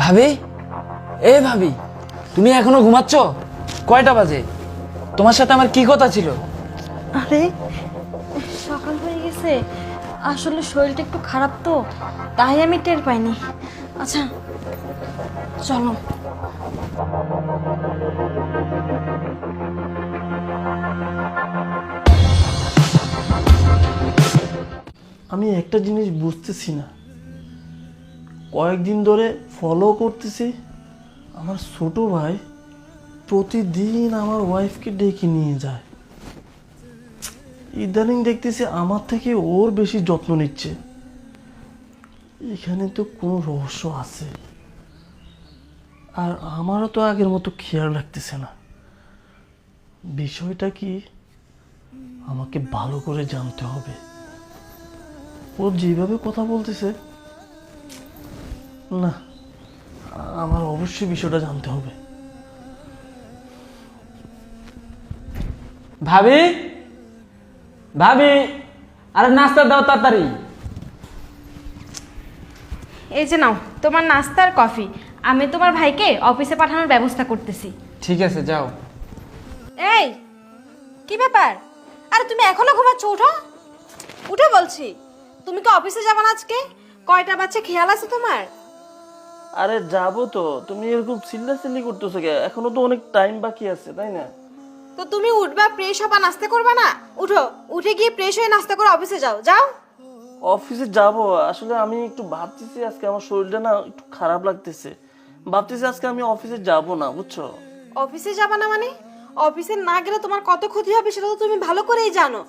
ভাবি, এ ভাবি, তুমি এখনো ঘুমাচ্ছ? কয়টা বাজে? তোমার সাথে আমার কি কথা ছিল? আরে সকাল হয়ে গেছে, আসলে শরীরটা একটু খারাপ তো, তাই আমি টের পাইনি। আচ্ছা চলো। আমি একটা জিনিস বুঝতেছি না, কয়েকদিন ধরে ফলো করতেছি, আমার ছোট ভাই প্রতিদিন আমার ওয়াইফকে ডেকে নিয়ে যায়। ইদানিং দেখতেছি আমার থেকে ওর বেশি যত্ন নিচ্ছে। এখানে তো কোনো রহস্য আছে, আর আমারও তো আগের মতো খেয়াল রাখতেছে না। বিষয়টা কি আমাকে ভালো করে জানতে হবে। ও যেভাবে কথা বলতেছে, না, আমার অবশ্যই বিষয়টা জানতে হবে। ভাবি, ভাবি, আরে নাস্তা দাও তাড়াতাড়ি। এই যে নাও তোমার নাস্তা আর কফি, আমি তোমার ভাইকে অফিসে পাঠানোর ব্যবস্থা করতেছি। ঠিক আছে, যাও। এই কি ব্যাপার? আরে তুমি এখনো ঘুমাচ্ছ? উঠো উঠে বলছি। তুমি কি অফিসে যাবে না আজকে? কয়টা বাচ্চা খেয়াল আছে তোমার? আরে যাবো তো, তুমি এরকম চিল্লাচিল্লি করতেছো কে? এখনো তো অনেক টাইম বাকি আছে, তাই না? তো তুমি উঠবা, ফ্রেশ হবা, নাস্তা করবা না? উঠো, উঠে গিয়ে ফ্রেশ হয়ে নাস্তা করে অফিসে যাও। যাও। অফিসে যাব, আসলে আমি একটু ভাবতেছি আজকে আমার শরীরটা না একটু খারাপ লাগতেছে। ভাবতেছি আজকে আমি অফিসে যাব না, বুঝছো? অফিসে যাবা না মানে? অফিসে না গেলে তোমার কত ক্ষতি হবে সেটা তো তুমি ভালো করেই জানো।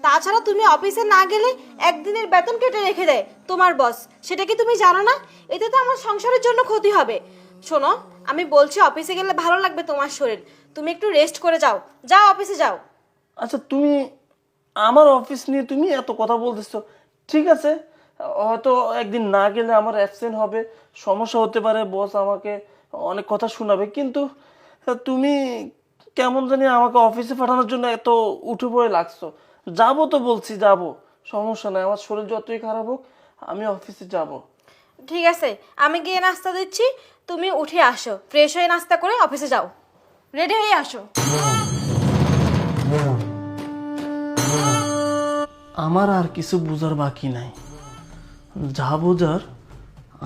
তাছাড়া তুমি অফিসে না গেলে একদিনের বেতন কেটে রেখে দেয় তোমার বস, সেটা কি তুমি জানো না? এতে তো আমার সংসারের জন্য ক্ষতি হবে। শোনো, আমি বলছি অফিসে গেলে ভালো লাগবে তোমার শরীর, তুমি একটু রেস্ট করে যাও। যাও, অফিসে যাও। আচ্ছা, তুমি আমার অফিস নিয়ে তুমি এত কথা বলতেছো, ঠিক আছে, হয়তো একদিন না গেলে আমার অ্যাবসেন্ট হবে, সমস্যা হতে পারে, বস আমাকে অনেক কথা শোনাবে, কিন্তু তুমি কেমন জানি আমাকে অফিসে পাঠানোর জন্য এত উঠে পড়ে লাগছো। যাবো তো বলছি, যাবো, সমস্যা নাই, আমার শরীর যতই খারাপ হোক আমি অফিসে যাব। ঠিক আছে, আমি গিয়ে নাস্তা দিচ্ছি, তুমি উঠে আসো, ফ্রেশ হয়ে নাস্তা করে অফিসে যাও, রেডি হয়ে আসো। আমার আর কিছু বোঝার বাকি নাই, যা বোঝার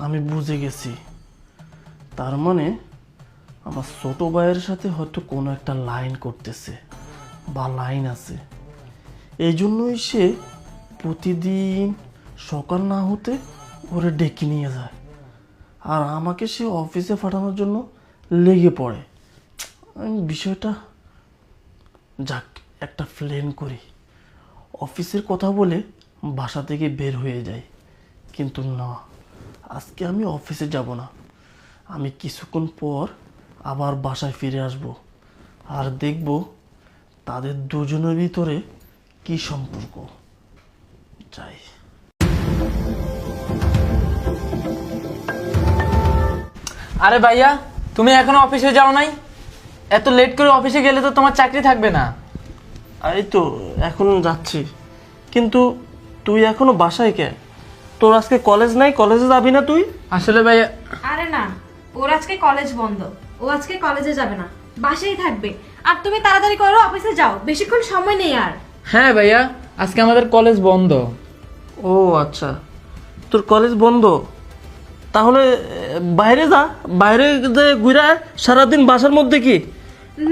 আমি বুঝে গেছি। তার মানে আমার ছোট ভাইয়ের সাথে হয়তো কোনো একটা লাইন করতেছে বা লাইন আছে, এই জন্যই সে প্রতিদিন সকাল না হতে ওরে ডেকে নিয়ে যায়, আর আমাকে সে অফিসে পাঠানোর জন্য লেগে পড়ে। আমি বিষয়টা, যাক, একটা প্ল্যান করি, অফিসের কথা বলে বাসা থেকে বের হয়ে যাই। কিন্তু না, আজকে আমি অফিসে যাব না, আমি কিছুক্ষণ পর আবার বাসায় ফিরে আসব, আর দেখব তাদের দুজনের ভিতরে কি সম্পর্ক। যাই। আরে ভাইয়া, তুমি এখনো অফিসে যাও নাই? এত লেট করে অফিসে গেলে তো তোমার চাকরি থাকবে না। এই তো এখন যাচ্ছি, কিন্তু তুই এখনো বাসায় কে? তোর আজকে কলেজ নাই? কলেজে যাবি না তুই? আসলে ভাইয়া, আরে না, ওর আজকে কলেজ বন্ধ, ও আজকে কলেজে যাবে না, বাসায় থাকবে। আর তুমি তাড়াতাড়ি করো, অফিসে যাও, বেশিক্ষণ সময় নেই আর। হ্যাঁ ভাইয়া, আজকে আমাদের কলেজ বন্ধ। ও আচ্ছা, তোর কলেজ বন্ধ, তাহলে বাইরে যা, বাইরে যে ঘুরে সারাদিন বাসার মধ্যে কি?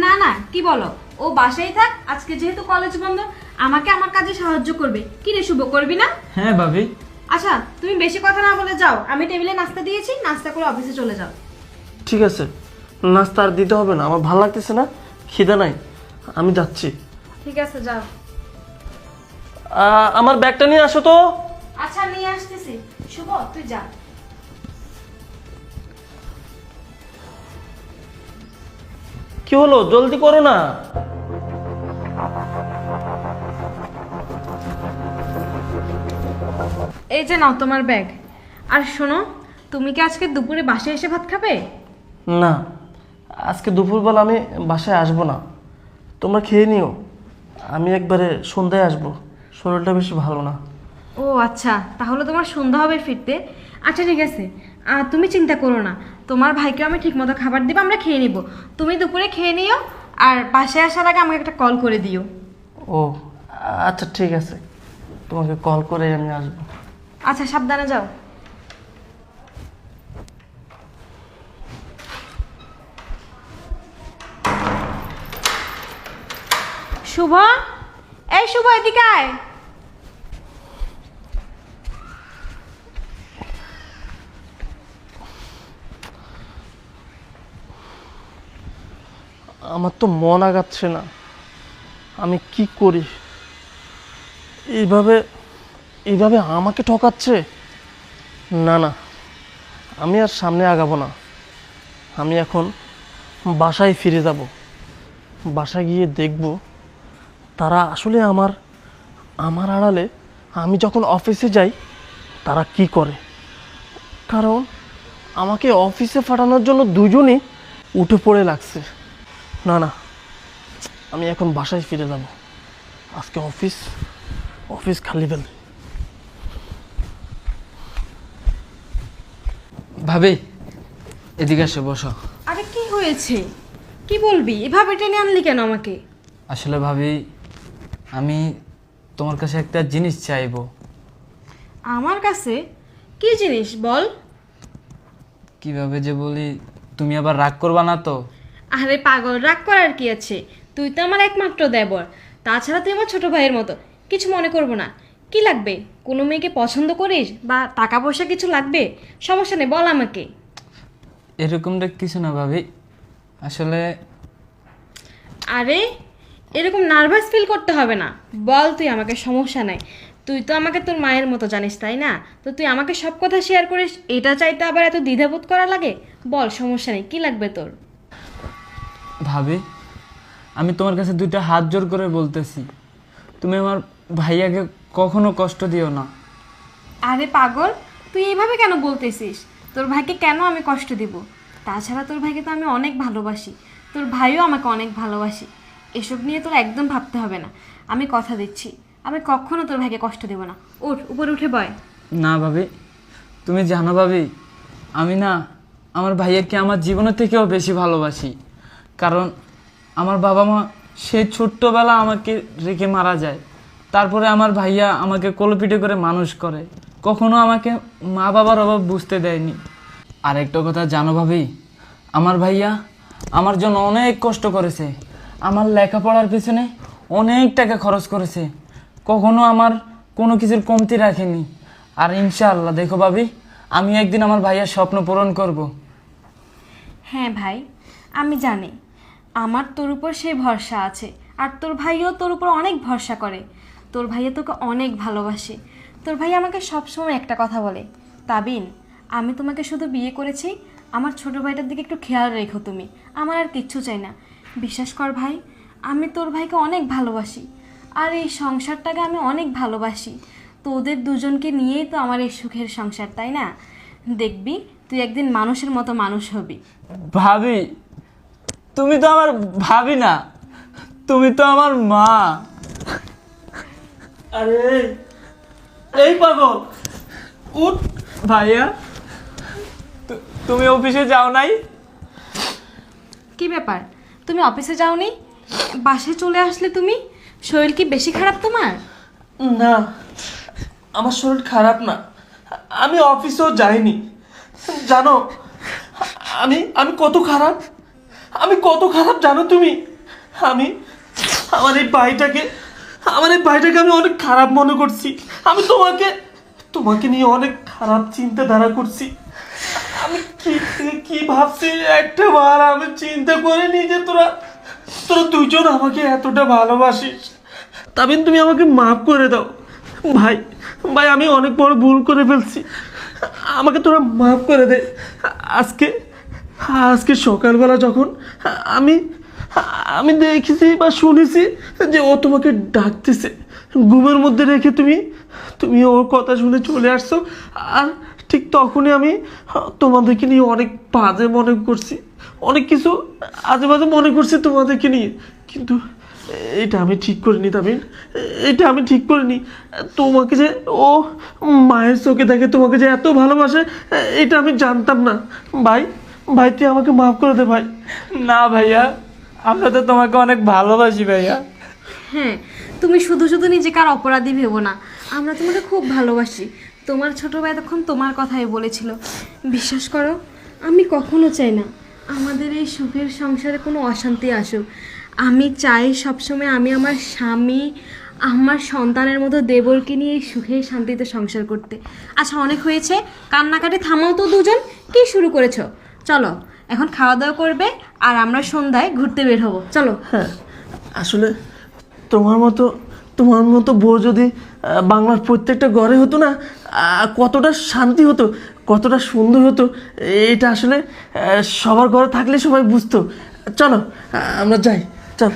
না না, কি বলো, ও বাসায় থাক, আজকে যেহেতু কলেজ বন্ধ আমাকে আমার কাজে সাহায্য করবে। কি রে শুভ, করবি না? হ্যাঁ ভাবি। আচ্ছা তুমি বেশি কথা না বলে যাও, আমি টেবিলে নাস্তা দিয়েছি, নাস্তা করে অফিসে চলে যাও। ঠিক আছে, নাস্তা আর দিতে হবে না, আমার ভালো লাগতেছে না, খিদে নাই, আমি যাচ্ছি। ঠিক আছে, যাও। আমার ব্যাগটা নিয়ে আসো তো। আচ্ছা নিয়ে আসতেছি, শুভ তুই যা। কি হলো, জলদি করো না। এই যে নাও তোমার ব্যাগ। আর শোনো, তুমি কি আজকে দুপুরে বাসায় এসে ভাত খাবে? না, আজকে দুপুরবেলা আমি বাসায় আসবো না, তোমরা খেয়ে নিও, আমি একবারে সন্ধ্যায় আসবো, শরীরটা বেশি ভালো না। ও আচ্ছা, তাহলে তোমার সন্ধ্যা হবে ফিরতে। আচ্ছা ঠিক আছে, আর তুমি চিন্তা করো না, তোমার ভাইকে আমি ঠিকমতো খাবার দিব, আমরা খেয়ে নিব। তুমি দুপুরে খেয়ে নিও, আর বাসায় আসার আগে আমাকে একটা কল করে দিও। ও আচ্ছা ঠিক আছে, তোমাকে কল করে আমি আসবো। আচ্ছা, সাবধানে যাও। শুভ, এই শুভ, এদিকে আয়। আমার তো মন আগাচ্ছে না, আমি কি করি? এইভাবে এইভাবে আমাকে ঠকাচ্ছে। না না, আমি আর সামনে আগাবো না। আমি এখন বাসায় ফিরে যাব। বাসায় গিয়ে দেখব তারা আসলে আমার আড়ালে আমি যখন অফিসে যাই তারা কি করে। কারণ আমাকে অফিসে পাঠানোর জন্য দুজনই উঠে পড়ে লাগছে। না না, আমি এখন বাসায় ফিরে যাব। আজকে অফিস খালি ফেল। ভাবি এদিকে এসে বসো। আরে কি হয়েছে, কি বলবি? এভাবে টেনে আনলি কেন আমাকে? আসলে ভাবি, আমি তোমার কাছে একটা জিনিস চাইবো। আমার কাছে? কি জিনিস বল। কিভাবে যে বলি, তুমি আবার রাগ করবা না তো? আরে পাগল, রাগ করার কি আছে? তুই তো আমার একমাত্র দেবর, তাছাড়া তুই আমার ছোট ভাইয়ের মতো। কিছু মনে করবো না। কি লাগবে? কোনো মেয়েকে পছন্দ করিস বা টাকা পয়সা কিছু লাগবে? সমস্যা নেই, বল আমাকে। এরকমটা কিছু না ভাবি, আসলে আরে এরকম নার্ভাস ফিল করতে হবে না, বল তুই আমাকে, সমস্যা নাই। তুই তো আমাকে তোর মায়ের মতো জানিস, তাই না? তো তুই আমাকে সব কথা শেয়ার করিস, এটা চাইতে আবার এত দ্বিধাবোধ করা লাগে? বল, সমস্যা নেই, কি লাগবে তোর? ভাবি, আমি তোমার কাছে দুইটা হাত জোর করে বলতেছি, তুমি আমার ভাইয়াকে কখনো কষ্ট দিও না। আরে পাগল, তুই এইভাবে কেন বলতেছিস? তোর ভাইকে কেন আমি কষ্ট দিব? তাছাড়া তোর ভাইকে তো আমি অনেক ভালোবাসি, তোর ভাইও আমাকে অনেক ভালোবাসি। এসব নিয়ে তোর একদম ভাবতে হবে না। আমি কথা দিচ্ছি, আমি কখনো তোর ভাইকে কষ্ট দেব না। ওঠ, উপরে উঠে বয়। না ভাবি, তুমি জানো ভাবি, আমি না আমার ভাইয়াকে আমার জীবনের থেকেও বেশি ভালোবাসি। কারণ আমার বাবা মা সেই ছোট্টবেলা আমাকে রেখে মারা যায়, তারপরে আমার ভাইয়া আমাকে কোলপিটে করে মানুষ করে, কখনো আমাকে মা বাবার অভাব বুঝতে দেয়নি। আর একটা কথা জানো ভাবি, আমার ভাইয়া আমার জন্য অনেক কষ্ট করেছে, আমার লেখাপড়ার পিছনে অনেক টাকা খরচ করেছে, কখনো আমার কোনো কিছুর কমতি রাখেনি। আর ইনশাআল্লাহ দেখো ভাবি, আমি একদিন আমার ভাইয়ার স্বপ্ন পূরণ করব। হ্যাঁ ভাই, আমি জানি আমার তোর উপর সেই ভরসা আছে, আর তোর ভাইও তোর উপর অনেক ভরসা করে। তোর ভাইয়া তোকে অনেক ভালোবাসে। তোর ভাই আমাকে সবসময় একটা কথা বলে, তাবিন, আমি তোমাকে শুধু বিয়ে করেছি, আমার ছোট ভাইটার দিকে একটু খেয়াল রেখো তুমি, আমার আর কিচ্ছু চাই না। বিশ্বাস কর ভাই, আমি তোর ভাইকে অনেক ভালোবাসি, আর এই সংসারটাকে আমি অনেক ভালোবাসি। তোদের দুজনকে নিয়েই তো আমার এই সুখের সংসার, তাই না? দেখবি তুই একদিন মানুষের মতো মানুষ হবি। ভাবি, তুমি তো আমার ভাবি না, তুমি তো আমার মা। আরে এই পাগল, উঠ। ভাইয়া, তুমি অফিসে যাও নাই? কি ব্যাপার, তুমি অফিসে যাওনি? বাসায় চলে আসলে তুমি? শরীর কি বেশি খারাপ তোমার? না, আমার শরীর খারাপ না, আমি অফিসেও যাইনি। জানো আমি আমি কত খারাপ, আমি কত খারাপ জানো তুমি? আমি আমার এই ভাইটাকে আমি অনেক খারাপ মনে করছি। আমি তোমাকে নিয়ে অনেক খারাপ চিন্তাধারা করছি। আমি কি ভাবছি একটা বার আমি চিন্তা করিনি যে তোরা দুজন আমাকে এতটা ভালোবাসিস। তাবিন, তুমি আমাকে মাফ করে দাও ভাই। আমি অনেক বড় ভুল করে ফেলছি, আমাকে তোরা মাফ করে দে। আজকে সকালবেলা যখন আমি দেখেছি বা শুনেছি যে ও তোমাকে ডাকতেছে, ঘুমের মধ্যে রেখে তুমি ওর কথা শুনে চলে আসছো। আর ঠিক তখনই আমি তোমাদেরকে নিয়ে অনেক বাজে মনে করছি, অনেক কিছু আজে বাজে মনে করছি তোমাদেরকে নিয়ে। এটা আমি ঠিক করিনি তামিন, এটা আমি ঠিক করিনি। তোমাকে যে ও মায়ের চোখে দেখে, তোমাকে যে এত ভালোবাসে, এটা আমি জানতাম না। ভাই ভাই তুই আমাকে মাফ করে দে ভাই। না ভাইয়া, আমরা তো তোমাকে অনেক ভালোবাসি ভাইয়া। হ্যাঁ, তুমি শুধু শুধু নিজেকে আর অপরাধী ভেবো না, আমরা তোমাকে খুব ভালোবাসি। তোমার ছোট ভাই তখন তোমার কথাই বলেছিল। বিশ্বাস করো, আমি কখনো চাই না আমাদের এই সুখের সংসারে কোনো অশান্তি আসুক। আমি চাই সবসময় আমি আমার স্বামী, আমার সন্তানের মতো দেবরকে নিয়ে এই সুখে শান্তিতে সংসার করতে। আচ্ছা, অনেক হয়েছে, কান্নাকাটি থামাও তো দুজন। কি শুরু করেছো? চলো এখন খাওয়া দাওয়া করবে, আর আমরা সন্ধ্যায় ঘুরতে বের হবো। চলো। হ্যাঁ, আসলে তোমার মতো বউ যদি বাংলার প্রত্যেকটা ঘরে হতো না, কতটা শান্তি হতো, কতটা সুন্দর হতো, এটা আসলে সবার ঘরে থাকলে সবাই বুঝতো। চলো আমরা যাই, চল।